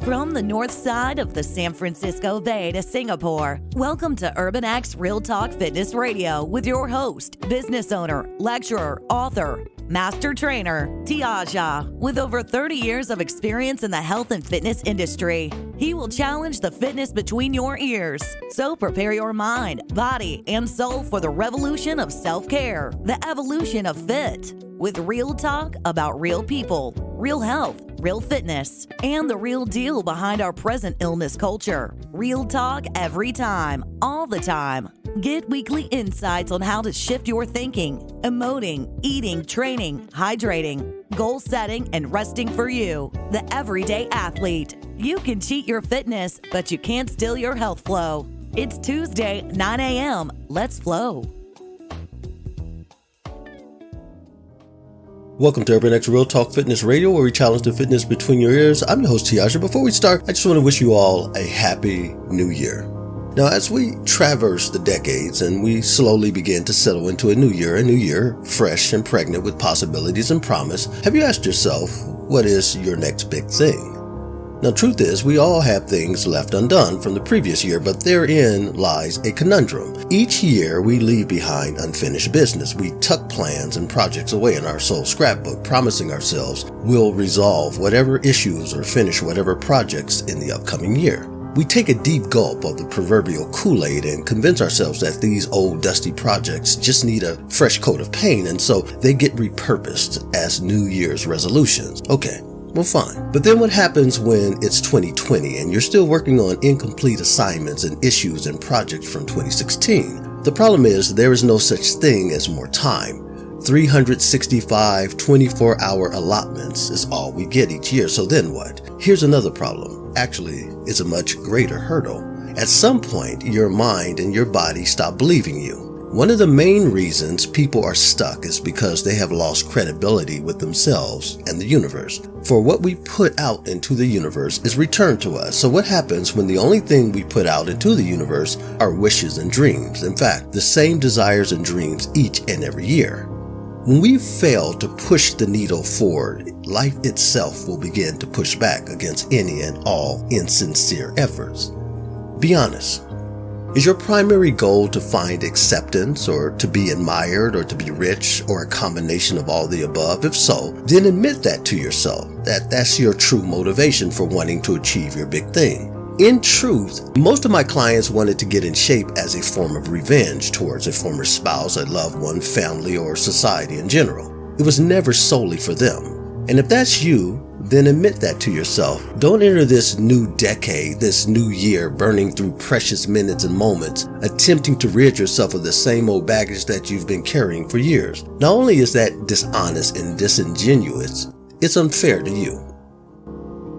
From the north side of the San Francisco Bay to Singapore, welcome to Urban X Real Talk Fitness Radio with your host, business owner, lecturer, author, master trainer, Tiaja. With over 30 years of experience in the health and fitness industry, he will challenge the fitness between your ears. So prepare your mind, body, and soul for the revolution of self-care, the evolution of fit, with real talk about real people, real health, real fitness, and the real deal behind our present illness culture. Real talk every time, all the time. Get weekly insights on how to shift your thinking, emoting, eating, training, hydrating, goal setting, and resting for you, the everyday athlete. You can cheat your fitness, but you can't steal your health flow. It's Tuesday, 9 a.m. Let's flow. Welcome to Urban X Real Talk Fitness Radio, where we challenge the fitness between your ears. I'm your host, Tiaja. Before we start, I just want to wish you all a happy new year. Now, as we traverse the decades and we slowly begin to settle into a new year fresh and pregnant with possibilities and promise, have you asked yourself, what is your next big thing? Now, truth is, we all have things left undone from the previous year, but therein lies a conundrum. Each year, we leave behind unfinished business. We tuck plans and projects away in our soul scrapbook, promising ourselves we'll resolve whatever issues or finish whatever projects in the upcoming year. We take a deep gulp of the proverbial Kool-Aid and convince ourselves that these old dusty projects just need a fresh coat of paint, and so they get repurposed as New Year's resolutions. Okay. Well, fine. But then what happens when it's 2020 and you're still working on incomplete assignments and issues and projects from 2016? The problem is there is no such thing as more time. 365 24-hour allotments is all we get each year. So then what? Here's another problem. Actually, it's a much greater hurdle. At some point, your mind and your body stop believing you. One of the main reasons people are stuck is because they have lost credibility with themselves and the universe. For what we put out into the universe is returned to us. So what happens when the only thing we put out into the universe are wishes and dreams? In fact, the same desires and dreams each and every year. When we fail to push the needle forward, life itself will begin to push back against any and all insincere efforts. Be honest. Is your primary goal to find acceptance or to be admired or to be rich or a combination of all the above? If so, then admit that to yourself, that's your true motivation for wanting to achieve your big thing. In truth, most of my clients wanted to get in shape as a form of revenge towards a former spouse, a loved one, family, or society in general. It was never solely for them. And if that's you, then admit that to yourself. Don't enter this new decade, this new year, burning through precious minutes and moments, attempting to rid yourself of the same old baggage that you've been carrying for years. Not only is that dishonest and disingenuous, it's unfair to you.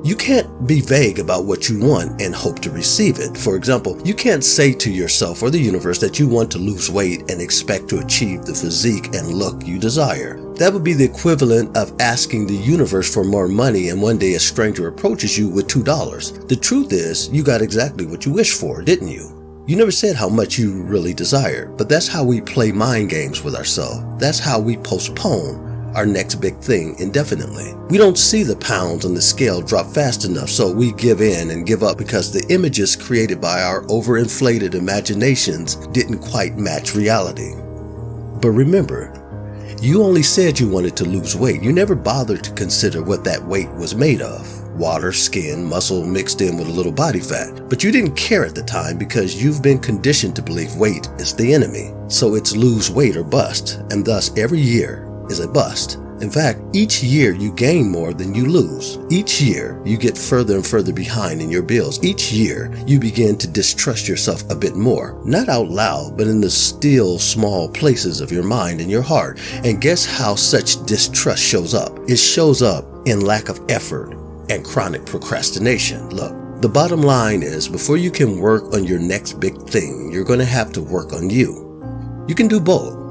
You can't be vague about what you want and hope to receive it. For example, you can't say to yourself or the universe that you want to lose weight and expect to achieve the physique and look you desire. That would be the equivalent of asking the universe for more money and one day a stranger approaches you with $2. The truth is, you got exactly what you wished for, didn't you? You never said how much you really desired, but that's how we play mind games with ourselves. That's how we postpone our next big thing indefinitely. We don't see the pounds on the scale drop fast enough, so we give in and give up because the images created by our overinflated imaginations didn't quite match reality. But remember, you only said you wanted to lose weight. You never bothered to consider what that weight was made of. Water, skin, muscle mixed in with a little body fat. But you didn't care at the time because you've been conditioned to believe weight is the enemy. So it's lose weight or bust, and thus every year is a bust. In fact, each year you gain more than you lose. Each year you get further and further behind in your bills. Each year you begin to distrust yourself a bit more. Not out loud, but in the still small places of your mind and your heart. And guess how such distrust shows up? It shows up in lack of effort and chronic procrastination. Look, the bottom line is before you can work on your next big thing, you're going to have to work on you. You can do both.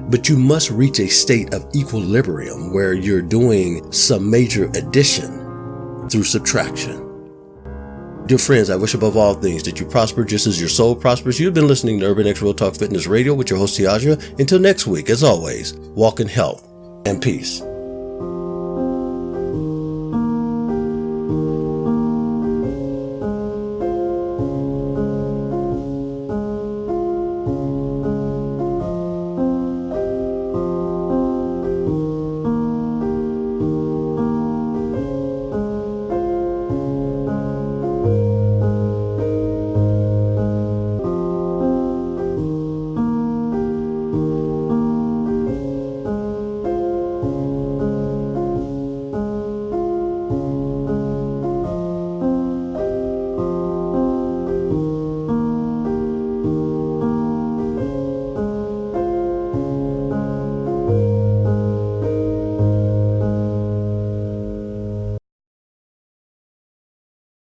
But you must reach a state of equilibrium where you're doing some major addition through subtraction. Dear friends, I wish above all things that you prosper just as your soul prospers. You've been listening to Urban X Real Talk Fitness Radio with your host, Tiaja. Until next week, as always, walk in health and peace.